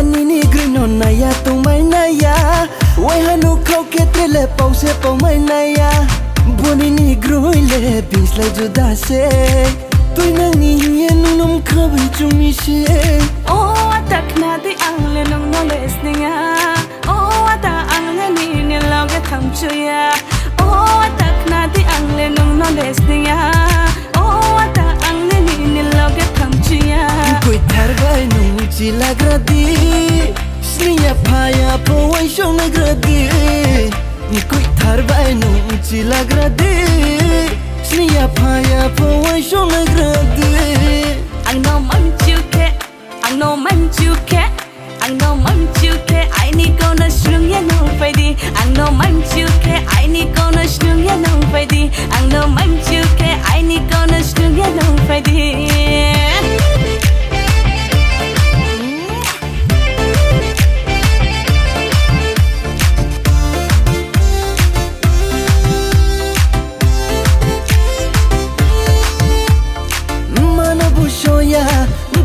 nini green on na ya tu mai na ya wai hanu khau ke tele pau se pau mai na ya boni ni groi le bis la juda se tu nang ni yen num khabai chumi se o tak na di ang le nong no les ninga o ta ang le ni ni lo ge tham chu ya o tak na di ang le nong no les ninga o ta ang le ni ni lo ge tham chu ya koi thar bai nu chi lagradi sniya phaya po wai shong lagradi koi thar bai nu chi lagradi sniya phaya po wai shong lagradi ang no man chu ke ang no man chu ke ang no man chu ke ai ni ko na shrung ya no fai di ang no man chu ke ai ni ko na shrung ya no fai di ang no man chu ke ai ni ko na shrung ya no fai di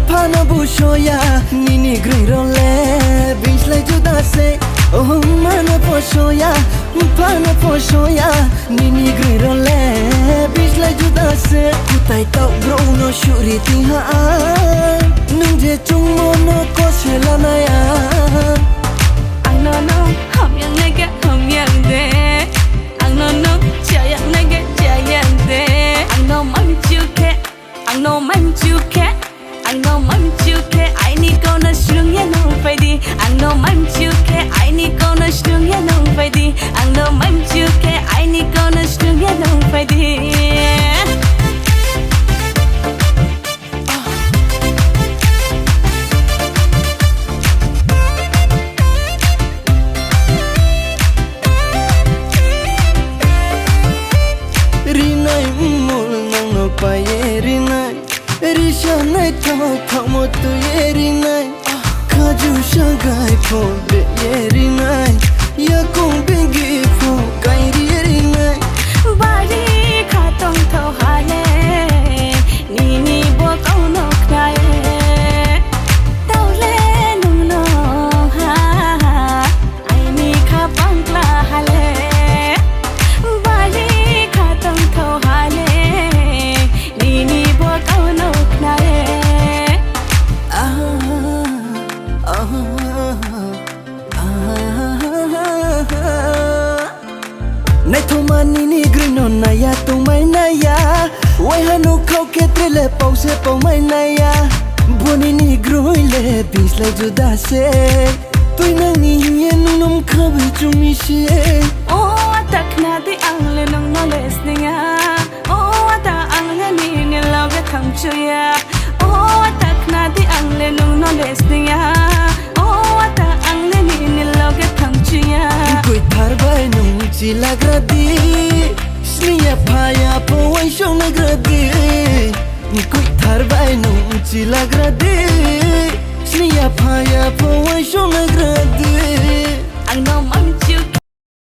Pana bushoya nini grirole bis la juda se oh mana poshoya pana poshoya nini grirole bis la juda se kutai tau bro no shuri ti ha nung je chung mo no ko se la na ya ang no hom yang nege hom yang de ang no cha yang nege cha yang de ang no man chu ke ang no man chu ke ang no man chu ke ai ni ko na shrung ya no fai di ang no man chu ke ai ni ko na shrung ya no fai di ang no man chu ke ai ni ko na shrung ya no fai di rinai mul nang no pa ye rinai risha nai thau thau mo tu ye rinai khaju shagai pho be ye rinai ya kong bengi pho kai ri rinai bari kha tong thau ha le ni bo kau no khnai tau le nung no ha ai ni kha pang kla ha le bari kha tong thau ha le ni bo kau no khnai nai thoma nini green on na ya tu mai na ya wai hanu khau ke tele pau se pau mai na ya boni ni groi le bis la juda se tu nang ni yen num khabai chumi se o tak na di ang le nong no les ninga o ta ang le ni ni lo ge tham chu ya o tak na di ang le nong no les ninga o ta ang le ni lo ge tham chu ya koi thar bai nu chi lagradi sniya phaya po wai shong lagradi koi thar bai nu chi lagradi sniya phaya po wai shong lagradi ang no man chu